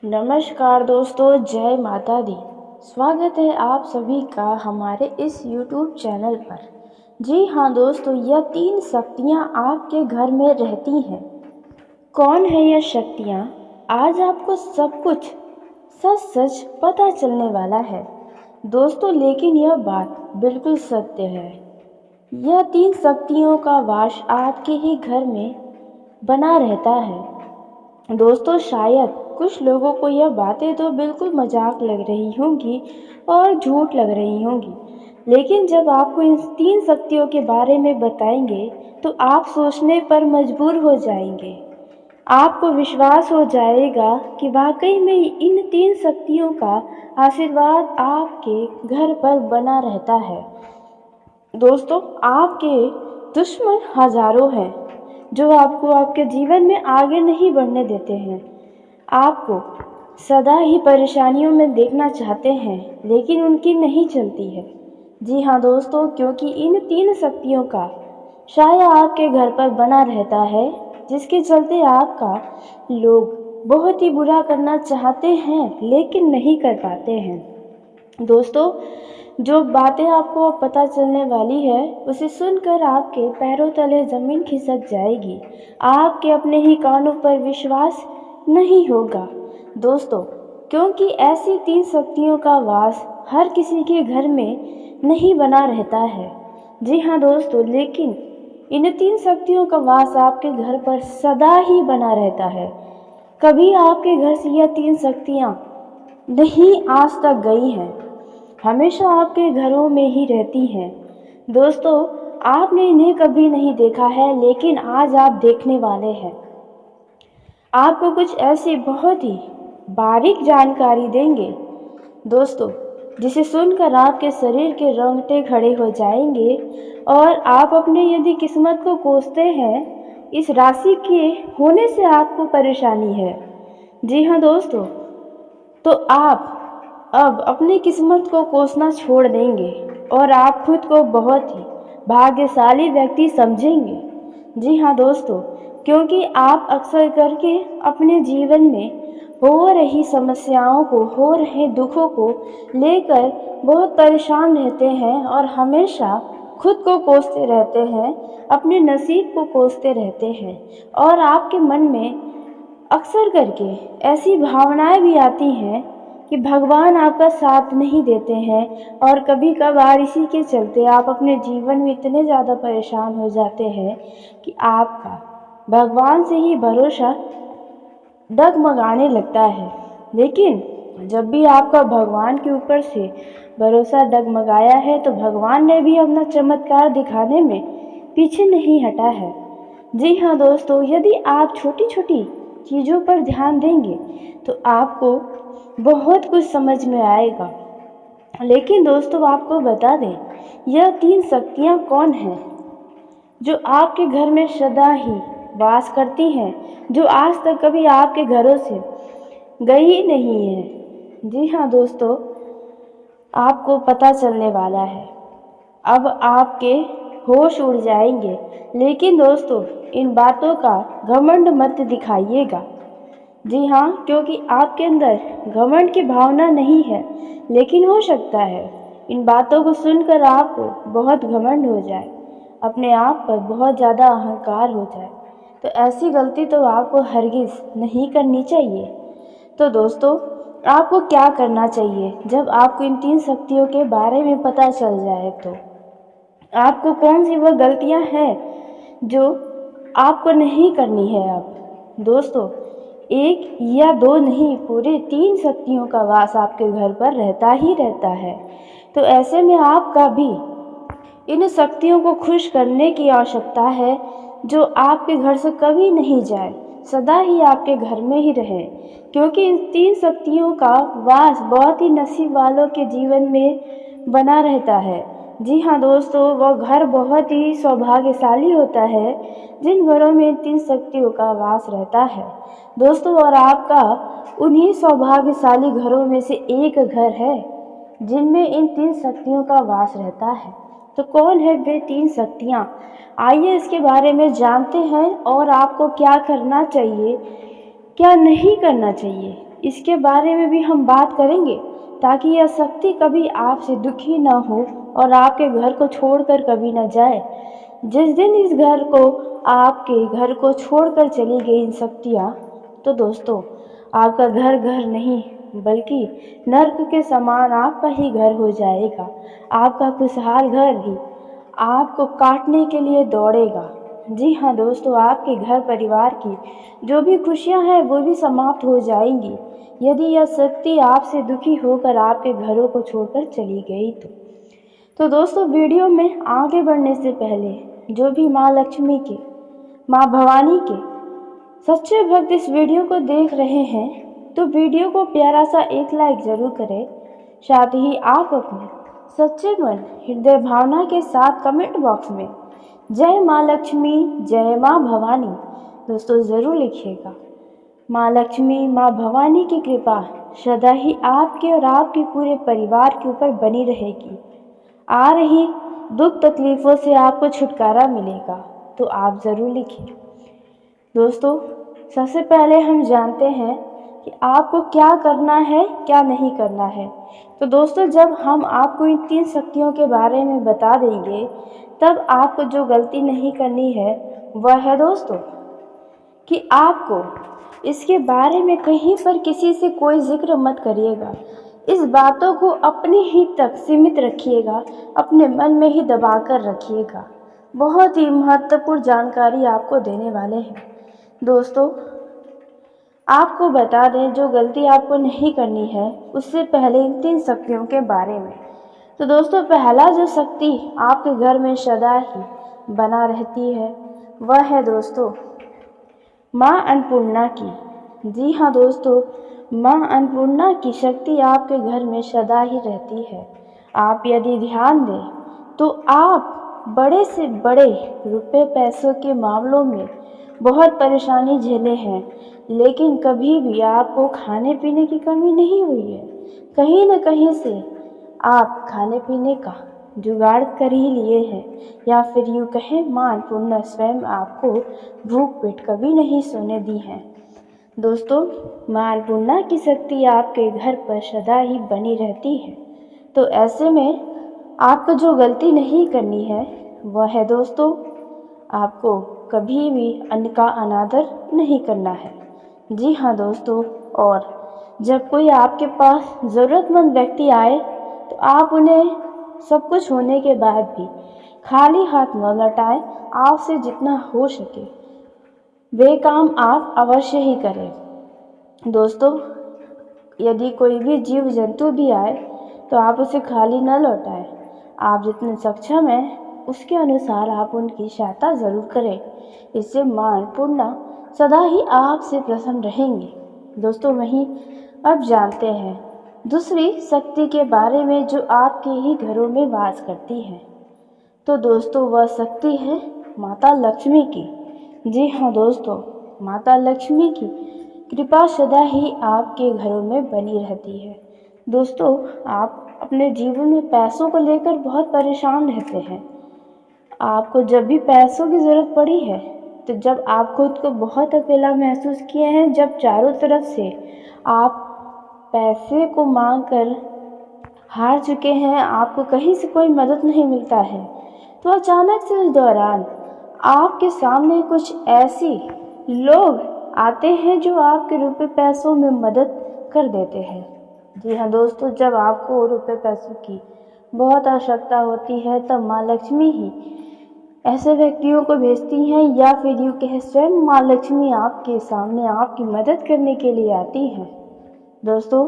नमस्कार दोस्तों, जय माता दी। स्वागत है आप सभी का हमारे इस YouTube चैनल पर। जी हाँ दोस्तों, यह 3 शक्तियाँ आपके घर में रहती हैं। कौन है यह शक्तियाँ? आज आपको सब कुछ सच सच पता चलने वाला है दोस्तों, लेकिन यह बात बिल्कुल सत्य है। यह 3 शक्तियों का वास आपके ही घर में बना रहता है दोस्तों। शायद कुछ लोगों को यह बातें तो बिल्कुल मजाक लग रही होंगी और झूठ लग रही होंगी, लेकिन जब आपको इन 3 शक्तियों के बारे में बताएंगे तो आप सोचने पर मजबूर हो जाएंगे। आपको विश्वास हो जाएगा कि वाकई में इन 3 शक्तियों का आशीर्वाद आपके घर पर बना रहता है दोस्तों। आपके दुश्मन हजारों हैं जो आपको आपके जीवन में आगे नहीं बढ़ने देते हैं। आपको सदा ही परेशानियों में देखना चाहते हैं, लेकिन उनकी नहीं चलती है। जी हाँ दोस्तों, क्योंकि इन 3 शक्तियों का साया आपके घर पर बना रहता है, जिसके चलते आपका लोग बहुत ही बुरा करना चाहते हैं लेकिन नहीं कर पाते हैं दोस्तों। जो बातें आपको पता चलने वाली है उसे सुनकर आपके पैरों तले ज़मीन खिसक जाएगी। आपके अपने ही कानों पर विश्वास नहीं होगा दोस्तों, क्योंकि ऐसी 3 शक्तियों का वास हर किसी के घर में नहीं बना रहता है। जी हाँ दोस्तों, लेकिन इन 3 शक्तियों का वास आपके घर पर सदा ही बना रहता है। कभी आपके घर से यह 3 शक्तियाँ नहीं आज तक गई हैं, हमेशा आपके घरों में ही रहती हैं दोस्तों। आपने इन्हें कभी नहीं देखा है, लेकिन आज आप देखने वाले हैं। आपको कुछ ऐसी बहुत ही बारीक जानकारी देंगे दोस्तों, जिसे सुनकर आपके शरीर के रोंगटे खड़े हो जाएंगे। और आप अपने यदि किस्मत को कोसते हैं, इस राशि के होने से आपको परेशानी है। जी हाँ दोस्तों, तो आप अब अपनी किस्मत को कोसना छोड़ देंगे और आप खुद को बहुत ही भाग्यशाली व्यक्ति समझेंगे। जी हाँ दोस्तों, क्योंकि आप अक्सर करके अपने जीवन में हो रही समस्याओं को, हो रहे दुखों को लेकर बहुत परेशान रहते हैं और हमेशा खुद को कोसते रहते हैं, अपने नसीब को कोसते रहते हैं। और आपके मन में अक्सर करके ऐसी भावनाएं भी आती हैं कि भगवान आपका साथ नहीं देते हैं, और कभी कभार इसी के चलते आप अपने जीवन में इतने ज़्यादा परेशान हो जाते हैं कि आपका भगवान से ही भरोसा डगमगाने लगता है। लेकिन जब भी आपका भगवान के ऊपर से भरोसा डगमगाया है, तो भगवान ने भी अपना चमत्कार दिखाने में पीछे नहीं हटा है। जी हाँ दोस्तों, यदि आप छोटी छोटी चीज़ों पर ध्यान देंगे तो आपको बहुत कुछ समझ में आएगा। लेकिन दोस्तों, आपको बता दें, यह 3 शक्तियाँ कौन हैं जो आपके घर में सदा ही वास करती हैं, जो आज तक कभी आपके घरों से गई नहीं है। जी हाँ दोस्तों, आपको पता चलने वाला है। अब आपके होश उड़ जाएंगे। लेकिन दोस्तों, इन बातों का घमंड मत दिखाइएगा। जी हाँ, क्योंकि आपके अंदर घमंड की भावना नहीं है, लेकिन हो सकता है इन बातों को सुनकर आपको बहुत घमंड हो जाए, अपने आप पर बहुत ज़्यादा अहंकार हो जाए। तो ऐसी गलती तो आपको हरगिज़ नहीं करनी चाहिए। तो दोस्तों, आपको क्या करना चाहिए जब आपको इन 3 शक्तियों के बारे में पता चल जाए? तो आपको कौन सी वह गलतियां हैं जो आपको नहीं करनी है? अब दोस्तों, 1 या 2 नहीं, पूरे 3 शक्तियों का वास आपके घर पर रहता ही रहता है। तो ऐसे में आपका भी इन शक्तियों को खुश करने की आवश्यकता है, जो आपके घर से कभी नहीं जाए, सदा ही आपके घर में ही रहे। क्योंकि इन 3 शक्तियों का वास बहुत ही नसीब वालों के जीवन में बना रहता है। जी हाँ दोस्तों, वह घर बहुत ही सौभाग्यशाली होता है जिन घरों में इन 3 शक्तियों का वास रहता है दोस्तों। और आपका उन्हीं सौभाग्यशाली घरों में से एक घर है जिनमें इन 3 शक्तियों का वास रहता है। तो कौन है वे 3 शक्तियाँ? आइए इसके बारे में जानते हैं, और आपको क्या करना चाहिए, क्या नहीं करना चाहिए। इसके बारे में भी हम बात करेंगे, ताकि यह शक्ति कभी आपसे दुखी ना हो और आपके घर को छोड़कर कभी न जाए। जिस दिन इस घर को आपके घर को छोड़कर चली गई इन शक्तियाँ, तो दोस्तों आपका घर घर नहीं बल्कि नर्क के समान आपका ही घर हो जाएगा। आपका खुशहाल घर ही आपको काटने के लिए दौड़ेगा। जी हाँ दोस्तों, आपके घर परिवार की जो भी खुशियाँ हैं वो भी समाप्त हो जाएंगी यदि यह शक्ति आपसे दुखी होकर आपके घरों को छोड़कर चली गई तो दोस्तों वीडियो में आगे बढ़ने से पहले जो भी माँ लक्ष्मी के, माँ भवानी के सच्चे भक्त इस वीडियो को देख रहे हैं तो वीडियो को प्यारा सा एक लाइक ज़रूर करें। साथ ही आप अपने सच्चे मन हृदय भावना के साथ कमेंट बॉक्स में जय माँ लक्ष्मी, जय माँ भवानी दोस्तों ज़रूर लिखिएगा। माँ लक्ष्मी, माँ भवानी की कृपा सदा ही आपके और आपके पूरे परिवार के ऊपर बनी रहेगी। आ रही दुख तकलीफ़ों से आपको छुटकारा मिलेगा, तो आप ज़रूर लिखिए। दोस्तों सबसे पहले हम जानते हैं कि आपको क्या करना है, क्या नहीं करना है। तो दोस्तों जब हम आपको इन 3 शक्तियों के बारे में बता देंगे, तब आपको जो गलती नहीं करनी है वह है दोस्तों कि आपको इसके बारे में कहीं पर किसी से कोई जिक्र मत करिएगा। इस बातों को अपने ही तक सीमित रखिएगा, अपने मन में ही दबा कर रखिएगा। बहुत ही महत्वपूर्ण जानकारी आपको देने वाले हैं। दोस्तों आपको बता दें, जो गलती आपको नहीं करनी है उससे पहले इन 3 शक्तियों के बारे में। तो दोस्तों पहला जो शक्ति आपके घर में सदा ही बना रहती है वह है दोस्तों माँ अन्नपूर्णा की। जी हाँ दोस्तों, माँ अन्नपूर्णा की शक्ति आपके घर में सदा ही रहती है। आप यदि ध्यान दें तो आप बड़े से बड़े रुपए पैसों के मामलों में बहुत परेशानी झेले हैं, लेकिन कभी भी आपको खाने पीने की कमी नहीं हुई है। कहीं न कहीं से आप खाने पीने का जुगाड़ कर ही लिए हैं, या फिर यूँ कहें माँ अन्नपूर्णा स्वयं आपको भूख पेट कभी नहीं सोने दी है। दोस्तों माँ अन्नपूर्णा की शक्ति आपके घर पर सदा ही बनी रहती है। तो ऐसे में आपको जो गलती नहीं करनी है वह है दोस्तों, आपको कभी भी अन्न का अनादर नहीं करना है। जी हाँ दोस्तों, और जब कोई आपके पास ज़रूरतमंद व्यक्ति आए तो आप उन्हें सब कुछ होने के बाद भी खाली हाथ न लौटाएं। आपसे जितना हो सके वे काम आप अवश्य ही करें। दोस्तों यदि कोई भी जीव जंतु भी आए तो आप उसे खाली न लौटाएं। आप जितने सक्षम हैं उसके अनुसार आप उनकी सहायता ज़रूर करें। इससे माँ अन्नपूर्णा सदा ही आपसे प्रसन्न रहेंगी। दोस्तों वहीं अब जानते हैं दूसरी शक्ति के बारे में जो आपके ही घरों में वास करती है। तो दोस्तों वह शक्ति है माता लक्ष्मी की। जी हाँ दोस्तों, माता लक्ष्मी की कृपा सदा ही आपके घरों में बनी रहती है। दोस्तों आप अपने जीवन में पैसों को लेकर बहुत परेशान रहते हैं। आपको जब भी पैसों की ज़रूरत पड़ी है तो जब आप खुद को बहुत अकेला महसूस किए हैं, जब चारों तरफ से आप पैसे को मांग कर हार चुके हैं, आपको कहीं से कोई मदद नहीं मिलता है, तो अचानक से उस दौरान आपके सामने कुछ ऐसी लोग आते हैं जो आपके रुपए पैसों में मदद कर देते हैं। जी हाँ दोस्तों, जब आपको रुपए पैसों की बहुत आवश्यकता होती है तब माँ लक्ष्मी ही ऐसे व्यक्तियों को भेजती हैं, या फिर यूँ कहें स्वयं माँ लक्ष्मी आपके सामने आपकी मदद करने के लिए आती हैं। दोस्तों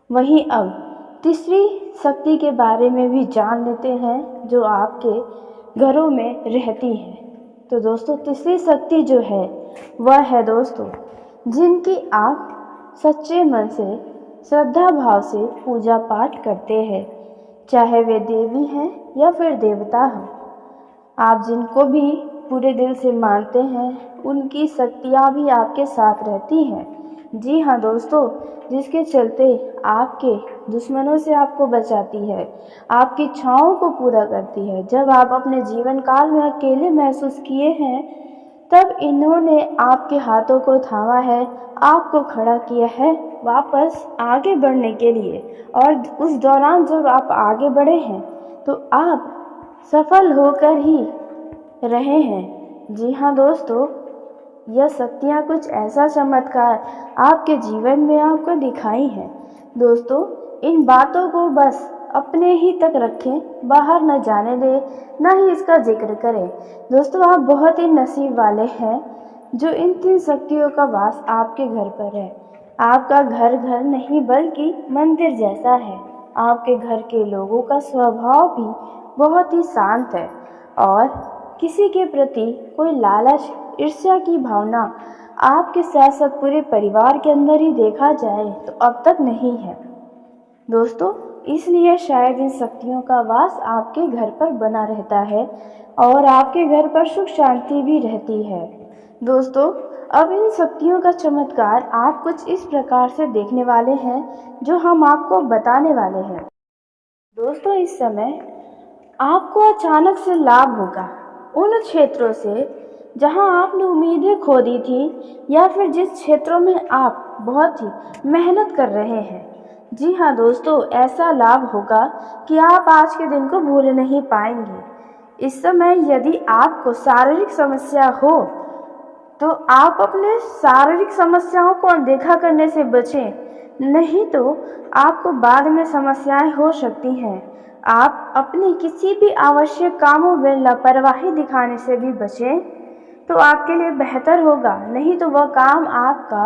वहीं अब तीसरी शक्ति के बारे में भी जान लेते हैं जो आपके घरों में रहती है। तो दोस्तों तीसरी शक्ति जो है वह है दोस्तों जिनकी आप सच्चे मन से श्रद्धा भाव से पूजा पाठ करते हैं, चाहे वे देवी हैं या फिर देवता हों। आप जिनको भी पूरे दिल से मानते हैं उनकी शक्तियाँ भी आपके साथ रहती हैं। जी हाँ दोस्तों, जिसके चलते आपके दुश्मनों से आपको बचाती है, आपकी इच्छाओं को पूरा करती है। जब आप अपने जीवन काल में अकेले महसूस किए हैं तब इन्होंने आपके हाथों को थामा है, आपको खड़ा किया है वापस आगे बढ़ने के लिए। और उस दौरान जब आप आगे बढ़े हैं तो आप सफल होकर ही रहे हैं। जी हाँ दोस्तों, यह शक्तियाँ कुछ ऐसा चमत्कार आपके जीवन में आपको दिखाई हैं। दोस्तों, इन बातों को बस अपने ही तक रखें, बाहर न जाने दें, न ही इसका जिक्र करें। दोस्तों, आप बहुत ही नसीब वाले हैं जो इन 3 शक्तियों का वास आपके घर पर है। आपका घर घर नहीं बल्कि मंदिर जैसा है। आपके घर के लोगों का स्वभाव भी बहुत ही शांत है और किसी के प्रति कोई लालच, ईर्ष्या की भावना आपके साथ साथ पूरे परिवार के अंदर ही देखा जाए तो अब तक नहीं है। दोस्तों, इसलिए शायद इन शक्तियों का वास आपके घर पर बना रहता है और आपके घर पर सुख शांति भी रहती है। दोस्तों, अब इन शक्तियों का चमत्कार आप कुछ इस प्रकार से देखने वाले हैं जो हम आपको बताने वाले हैं। दोस्तों, इस समय आपको अचानक से लाभ होगा उन क्षेत्रों से जहां आपने उम्मीदें खो दी थी या फिर जिस क्षेत्रों में आप बहुत ही मेहनत कर रहे हैं। जी हाँ दोस्तों, ऐसा लाभ होगा कि आप आज के दिन को भूल नहीं पाएंगे। इस समय यदि आपको शारीरिक समस्या हो तो आप अपने शारीरिक समस्याओं को अनदेखा करने से बचें, नहीं तो आपको बाद में समस्याएं हो सकती हैं। आप अपने किसी भी आवश्यक कामों में लापरवाही दिखाने से भी बचें तो आपके लिए बेहतर होगा, नहीं तो वह काम आपका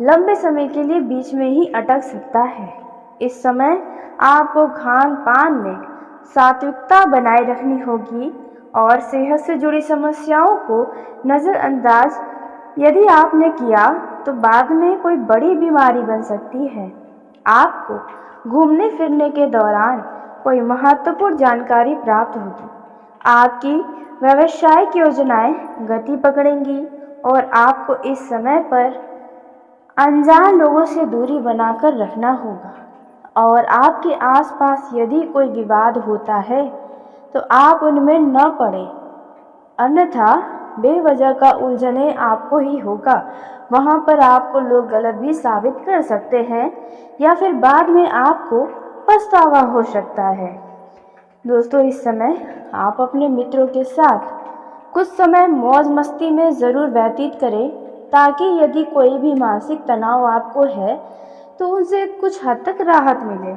लंबे समय के लिए बीच में ही अटक सकता है। इस समय आपको खान पान में सात्विकता बनाए रखनी होगी और सेहत से जुड़ी समस्याओं को नज़रअंदाज यदि आपने किया तो बाद में कोई बड़ी बीमारी बन सकती है। आपको घूमने फिरने के दौरान कोई महत्वपूर्ण जानकारी प्राप्त होगी। आपकी व्यावसायिक योजनाएं गति पकड़ेंगी और आपको इस समय पर अनजान लोगों से दूरी बनाकर रखना होगा और आपके आसपास यदि कोई विवाद होता है तो आप उनमें न पड़े, अन्यथा बेवजह का उलझने आपको ही होगा। वहाँ पर आपको लोग गलत भी साबित कर सकते हैं या फिर बाद में आपको पछतावा हो सकता है। दोस्तों, इस समय आप अपने मित्रों के साथ कुछ समय मौज मस्ती में ज़रूर व्यतीत करें ताकि यदि कोई भी मानसिक तनाव आपको है तो उनसे कुछ हद तक राहत मिले।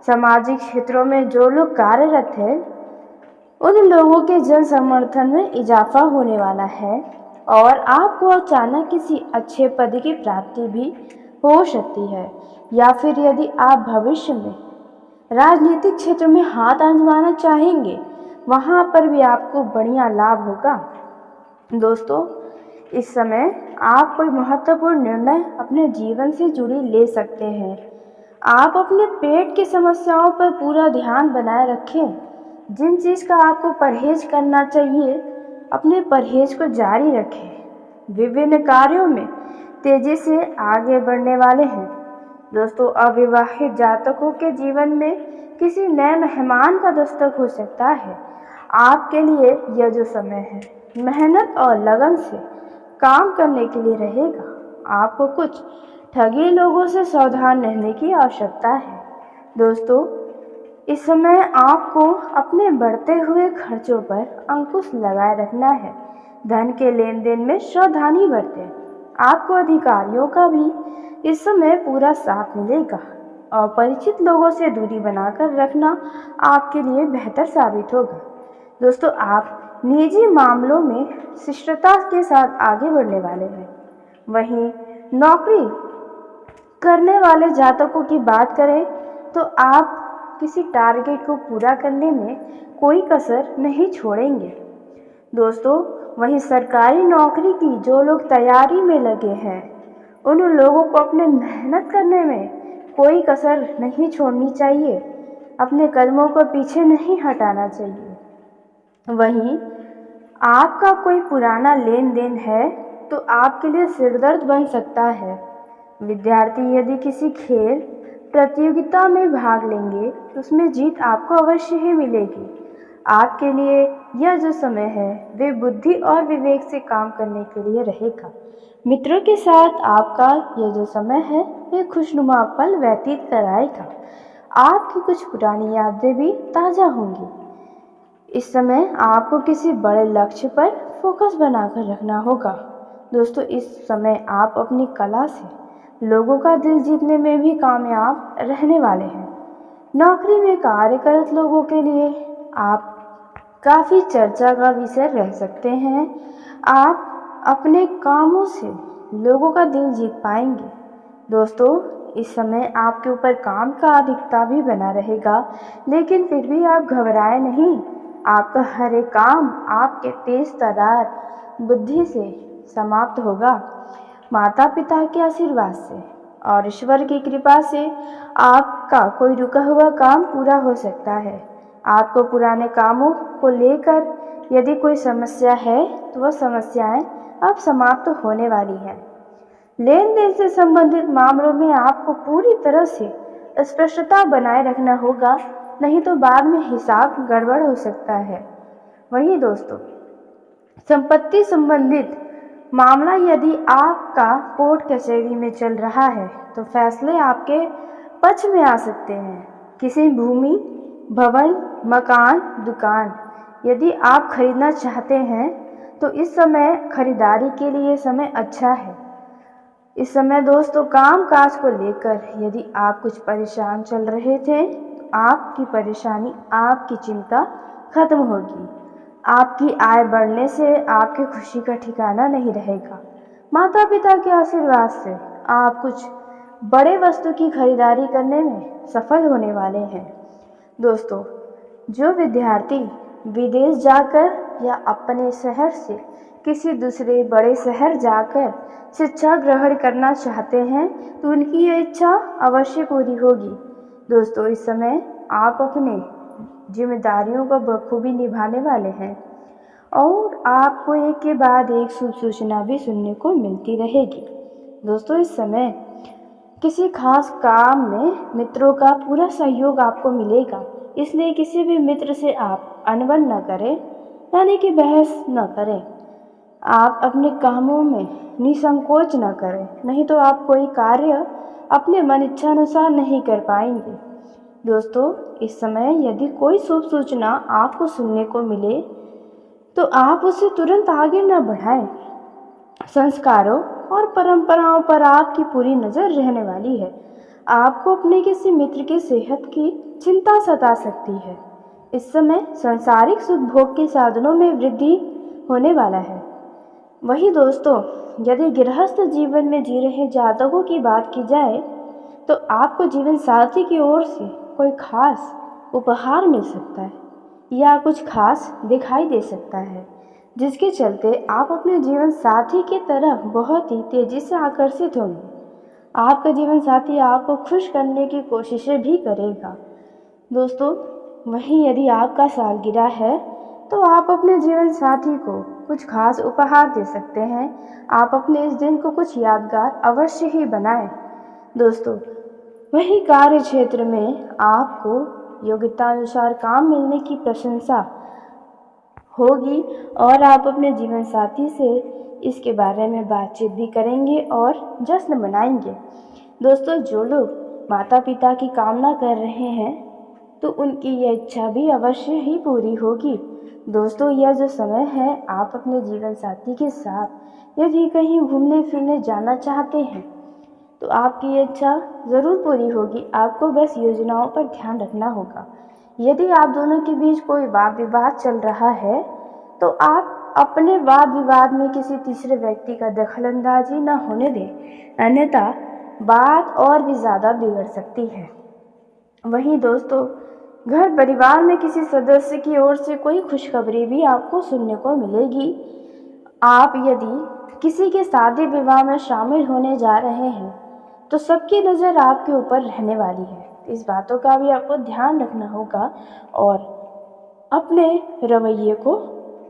सामाजिक क्षेत्रों में जो लोग कार्यरत हैं उन लोगों के जन समर्थन में इजाफा होने वाला है और आपको अचानक किसी अच्छे पद की प्राप्ति भी हो सकती है या फिर यदि आप भविष्य में राजनीतिक क्षेत्र में हाथ आजमाना चाहेंगे वहाँ पर भी आपको बढ़िया लाभ होगा। दोस्तों, इस समय आप कोई महत्वपूर्ण निर्णय अपने जीवन से जुड़ी ले सकते हैं। आप अपने पेट की समस्याओं पर पूरा ध्यान बनाए रखें। जिन चीज़ का आपको परहेज करना चाहिए अपने परहेज को जारी रखें। विभिन्न कार्यों में तेजी से आगे बढ़ने वाले हैं। दोस्तों, अविवाहित जातकों के जीवन में किसी नए मेहमान का दस्तक हो सकता है। आपके लिए यह जो समय है मेहनत और लगन से काम करने के लिए रहेगा। आपको कुछ ठगी लोगों से सावधान रहने की आवश्यकता है। दोस्तों, इस समय आपको अपने बढ़ते हुए खर्चों पर अंकुश लगाए रखना है। धन के लेन देन में सावधानी बरतें। आपको अधिकारियों का भी इस समय पूरा साथ मिलेगा। अपरिचित लोगों से दूरी बनाकर रखना आपके लिए बेहतर साबित होगा। दोस्तों, आप निजी मामलों में शिष्टता के साथ आगे बढ़ने वाले हैं। वहीं नौकरी करने वाले जातकों की बात करें तो आप किसी टारगेट को पूरा करने में कोई कसर नहीं छोड़ेंगे। दोस्तों, वहीं सरकारी नौकरी की जो लोग तैयारी में लगे हैं उन लोगों को अपने मेहनत करने में कोई कसर नहीं छोड़नी चाहिए। अपने कदमों को पीछे नहीं हटाना चाहिए। वहीं आपका कोई पुराना लेन देन है तो आपके लिए सिरदर्द बन सकता है। विद्यार्थी यदि किसी खेल प्रतियोगिता में भाग लेंगे तो उसमें जीत आपको अवश्य ही मिलेगी। आपके लिए यह जो समय है वे बुद्धि और विवेक से काम करने के लिए रहेगा। मित्रों के साथ आपका यह जो समय है वे खुशनुमा पल व्यतीत कराएगा। आपकी कुछ पुरानी यादें भी ताज़ा होंगी। इस समय आपको किसी बड़े लक्ष्य पर फोकस बनाकर रखना होगा। दोस्तों, इस समय आप अपनी कला से लोगों का दिल जीतने में भी कामयाब रहने वाले हैं। नौकरी में कार्यरत लोगों के लिए आप काफ़ी चर्चा का विषय रह सकते हैं। आप अपने कामों से लोगों का दिल जीत पाएंगे। दोस्तों, इस समय आपके ऊपर काम का अधिकता भी बना रहेगा, लेकिन फिर भी आप घबराए नहीं। आपका हर एक काम आपके तेज तर्रार बुद्धि से समाप्त होगा। माता पिता के आशीर्वाद से और ईश्वर की कृपा से आपका कोई रुका हुआ काम पूरा हो सकता है। आपको पुराने कामों को लेकर यदि कोई समस्या है तो वह समस्याएं अब समाप्त होने वाली हैं। लेन देन से संबंधित मामलों में आपको पूरी तरह से स्पष्टता बनाए रखना होगा, नहीं तो बाद में हिसाब गड़बड़ हो सकता है। वहीं दोस्तों, संपत्ति संबंधित मामला यदि आपका कोर्ट कचहरी में चल रहा है तो फैसले आपके पक्ष में आ सकते हैं। किसी भूमि, भवन, मकान, दुकान यदि आप खरीदना चाहते हैं तो इस समय खरीदारी के लिए समय अच्छा है। इस समय दोस्तों, काम काज को लेकर यदि आप कुछ परेशान चल रहे थे तो आपकी परेशानी, आपकी चिंता खत्म होगी। आपकी आय बढ़ने से आपकी खुशी का ठिकाना नहीं रहेगा। माता पिता के आशीर्वाद से आप कुछ बड़े वस्तु की खरीदारी करने में सफल होने वाले हैं। दोस्तों, जो विद्यार्थी विदेश जाकर या अपने शहर से किसी दूसरे बड़े शहर जाकर शिक्षा ग्रहण करना चाहते हैं तो उनकी यह इच्छा अवश्य पूरी होगी। दोस्तों, इस समय आप अपने जिम्मेदारियों को बखूबी निभाने वाले हैं और आपको एक के बाद एक शुभ सूचना भी सुनने को मिलती रहेगी। दोस्तों, इस समय किसी खास काम में मित्रों का पूरा सहयोग आपको मिलेगा, इसलिए किसी भी मित्र से आप अनबन न करें, यानी कि बहस न करें। आप अपने कामों में निसंकोच न करें, नहीं तो आप कोई कार्य अपने मन इच्छानुसार नहीं कर पाएंगे। दोस्तों, इस समय यदि कोई शुभ सूचना आपको सुनने को मिले तो आप उसे तुरंत आगे न बढ़ाएं। संस्कारों और परंपराओं पर आपकी पूरी नज़र रहने वाली है। आपको अपने किसी मित्र की सेहत की चिंता सता सकती है। इस समय सांसारिक सुख भोग के साधनों में वृद्धि होने वाला है। वही दोस्तों, यदि गृहस्थ जीवन में जी रहे जातकों की बात की जाए तो आपको जीवन साथी की ओर से कोई खास उपहार मिल सकता है या कुछ खास दिखाई दे सकता है, जिसके चलते आप अपने जीवन साथी की तरफ बहुत ही तेजी से आकर्षित होंगे। आपका जीवन साथी आपको खुश करने की कोशिशें भी करेगा। दोस्तों, वहीं यदि आपका सालगिरह है तो आप अपने जीवन साथी को कुछ खास उपहार दे सकते हैं। आप अपने इस दिन को कुछ यादगार अवश्य ही बनाएं। दोस्तों, वहीं कार्य क्षेत्र में आपको योग्यता अनुसार काम मिलने की प्रशंसा होगी और आप अपने जीवन साथी से इसके बारे में बातचीत भी करेंगे और जश्न मनाएंगे। दोस्तों, जो लोग माता पिता की कामना कर रहे हैं तो उनकी यह इच्छा भी अवश्य ही पूरी होगी। दोस्तों, यह जो समय है आप अपने जीवन साथी के साथ यदि कहीं घूमने फिरने जाना चाहते हैं तो आपकी ये इच्छा ज़रूर पूरी होगी। आपको बस योजनाओं पर ध्यान रखना होगा। यदि आप दोनों के बीच कोई वाद विवाद चल रहा है तो आप अपने वाद विवाद में किसी तीसरे व्यक्ति का दखलंदाजी न होने दें, अन्यथा बात और भी ज़्यादा बिगड़ सकती है। वहीं दोस्तों, घर परिवार में किसी सदस्य की ओर से कोई खुशखबरी भी आपको सुनने को मिलेगी। आप यदि किसी के शादी विवाह में शामिल होने जा रहे हैं तो सबकी नज़र आपके ऊपर रहने वाली है। इस बातों का भी आपको ध्यान रखना होगा और अपने रवैये को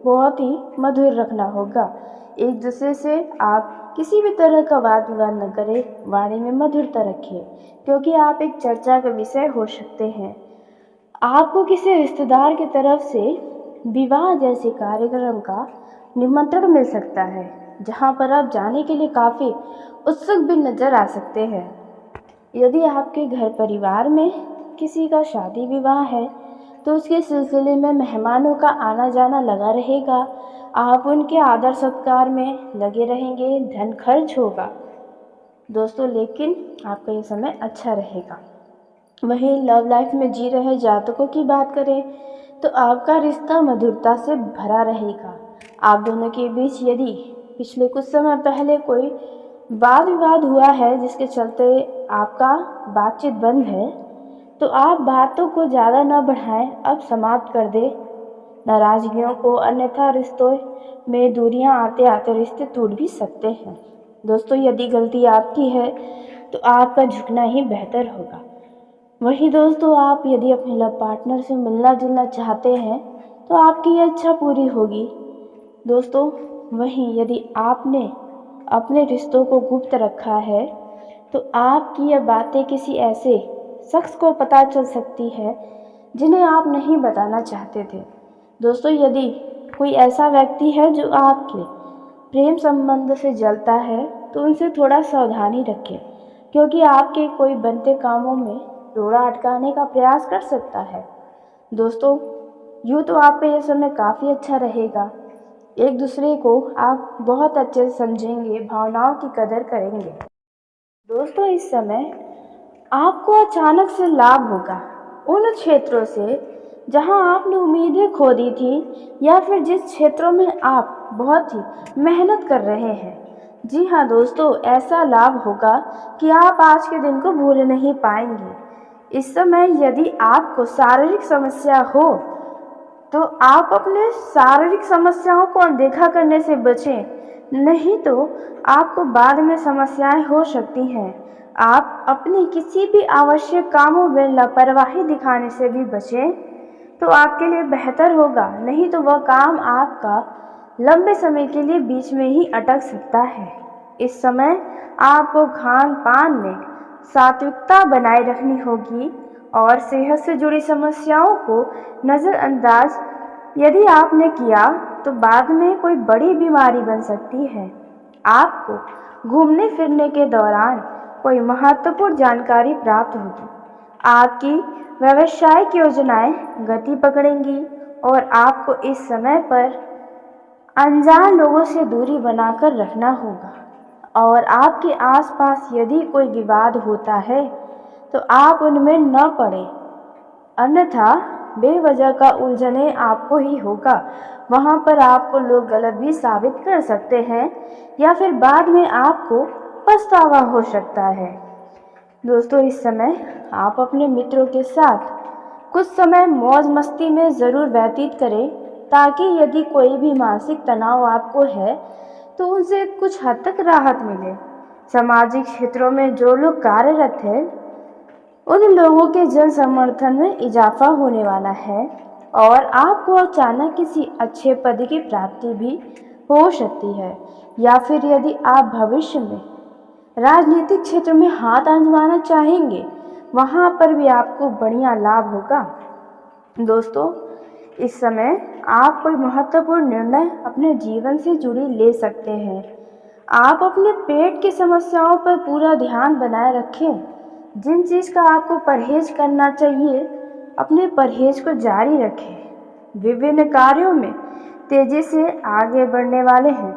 बहुत ही मधुर रखना होगा। एक दूसरे से आप किसी भी तरह का वाद विवाद न करें, वाणी में मधुरता रखिए, क्योंकि आप एक चर्चा का विषय हो सकते हैं। आपको किसी रिश्तेदार की तरफ से विवाह जैसे कार्यक्रम का निमंत्रण मिल सकता है, जहां पर आप जाने के लिए काफ़ी उत्सुक भी नज़र आ सकते हैं। यदि आपके घर परिवार में किसी का शादी विवाह है, तो उसके सिलसिले में मेहमानों का आना जाना लगा रहेगा। आप उनके आदर सत्कार में लगे रहेंगे, धन खर्च होगा दोस्तों, लेकिन आपका ये समय अच्छा रहेगा। वहीं लव लाइफ में जी रहे जातकों की बात करें तो आपका रिश्ता मधुरता से भरा रहेगा। आप दोनों के बीच यदि पिछले कुछ समय पहले कोई वाद विवाद हुआ है जिसके चलते आपका बातचीत बंद है, तो आप बातों को ज़्यादा न बढ़ाएं, अब समाप्त कर दें नाराज़गियों को, अन्यथा रिश्तों में दूरियां आते आते रिश्ते टूट भी सकते हैं। दोस्तों, यदि गलती आपकी है तो आपका झुकना ही बेहतर होगा। वहीं दोस्तों, आप यदि अपने लव पार्टनर से मिलना जुलना चाहते हैं तो आपकी ये इच्छा पूरी होगी दोस्तों। वहीं यदि आपने अपने रिश्तों को गुप्त रखा है तो आपकी यह बातें किसी ऐसे शख्स को पता चल सकती है जिन्हें आप नहीं बताना चाहते थे। दोस्तों, यदि कोई ऐसा व्यक्ति है जो आपके प्रेम संबंध से जलता है तो उनसे थोड़ा सावधानी रखें, क्योंकि आपके कोई बनते कामों में रोड़ा अटकाने का प्रयास कर सकता है। दोस्तों, यूँ तो आपका यह समय काफ़ी अच्छा रहेगा। एक दूसरे को आप बहुत अच्छे से समझेंगे, भावनाओं की कदर करेंगे। दोस्तों, इस समय आपको अचानक से लाभ होगा उन क्षेत्रों से जहां आपने उम्मीदें खो दी थी, या फिर जिस क्षेत्रों में आप बहुत ही मेहनत कर रहे हैं। जी हाँ दोस्तों, ऐसा लाभ होगा कि आप आज के दिन को भूल नहीं पाएंगे। इस समय यदि आपको शारीरिक समस्या हो तो आप अपने शारीरिक समस्याओं को अनदेखा करने से बचें, नहीं तो आपको बाद में समस्याएं हो सकती हैं। आप अपने किसी भी आवश्यक कामों में लापरवाही दिखाने से भी बचें तो आपके लिए बेहतर होगा, नहीं तो वह काम आपका लंबे समय के लिए बीच में ही अटक सकता है। इस समय आपको खान पान में सात्विकता बनाए रखनी होगी और सेहत से जुड़ी समस्याओं को नज़रअंदाज यदि आपने किया तो बाद में कोई बड़ी बीमारी बन सकती है। आपको घूमने फिरने के दौरान कोई महत्वपूर्ण जानकारी प्राप्त होगी। आपकी व्यावसायिक योजनाएं गति पकड़ेंगी और आपको इस समय पर अनजान लोगों से दूरी बनाकर रखना होगा। और आपके आसपास यदि कोई विवाद होता है तो आप उनमें न पड़े, अन्यथा बेवजह का उलझने आपको ही होगा। वहाँ पर आपको लोग गलत भी साबित कर सकते हैं या फिर बाद में आपको पछतावा हो सकता है। दोस्तों, इस समय आप अपने मित्रों के साथ कुछ समय मौज मस्ती में ज़रूर व्यतीत करें, ताकि यदि कोई भी मानसिक तनाव आपको है तो उनसे कुछ हद तक राहत मिले। सामाजिक क्षेत्रों में जो लोग कार्यरत हैं उन लोगों के जन समर्थन में इजाफा होने वाला है और आपको अचानक किसी अच्छे पद की प्राप्ति भी हो सकती है। या फिर यदि आप भविष्य में राजनीतिक क्षेत्र में हाथ आजमाना चाहेंगे, वहाँ पर भी आपको बढ़िया लाभ होगा। दोस्तों, इस समय आप कोई महत्वपूर्ण निर्णय अपने जीवन से जुड़ी ले सकते हैं। आप अपने पेट की समस्याओं पर पूरा ध्यान बनाए रखें। जिन चीज़ का आपको परहेज करना चाहिए, अपने परहेज को जारी रखें। विभिन्न कार्यों में तेजी से आगे बढ़ने वाले हैं।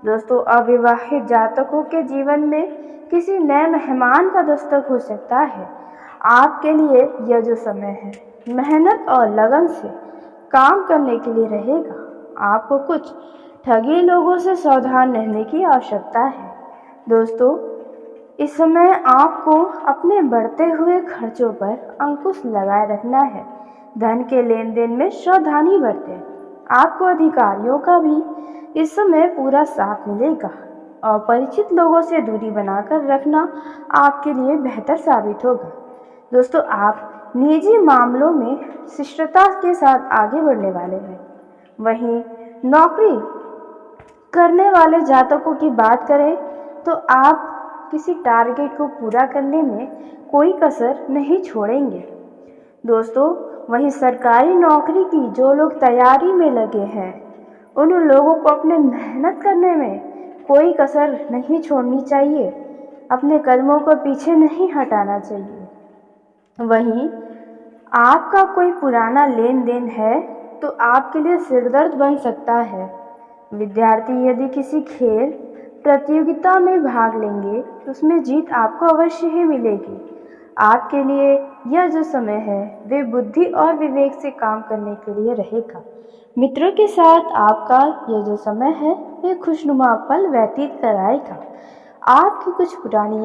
दोस्तों, अविवाहित जातकों के जीवन में किसी नए मेहमान का दस्तक हो सकता है। आपके लिए यह जो समय है मेहनत और लगन से काम करने के लिए रहेगा। आपको कुछ ठगी लोगों से सावधान रहने की आवश्यकता है। दोस्तों, इस समय आपको अपने बढ़ते हुए खर्चों पर अंकुश लगाए रखना है। धन के लेन देन में सावधानी बरतें। आपको अधिकारियों का भी इस समय पूरा साथ मिलेगा। अपरिचित लोगों से दूरी बनाकर रखना आपके लिए बेहतर साबित होगा। दोस्तों, आप निजी मामलों में शिष्टता के साथ आगे बढ़ने वाले हैं। वहीं नौकरी करने वाले जातकों की बात करें तो आप किसी टारगेट को पूरा करने में कोई कसर नहीं छोड़ेंगे। दोस्तों, वहीं सरकारी नौकरी की जो लोग तैयारी में लगे हैं, उन लोगों को अपने मेहनत करने में कोई कसर नहीं छोड़नी चाहिए, अपने कदमों को पीछे नहीं हटाना चाहिए। वहीं आपका कोई पुराना लेन देन है तो आपके लिए सिरदर्द बन सकता है। विद्यार्थी यदि किसी खेल प्रतियोगिता में भाग लेंगे तो उसमें जीत आपको अवश्य ही मिलेगी। आपके लिए यह जो समय है वे बुद्धि और विवेक से काम करने के लिए रहेगा। मित्रों के साथ आपका यह जो समय है वे खुशनुमा पल व्यतीत कराएगा। आपकी कुछ पुरानी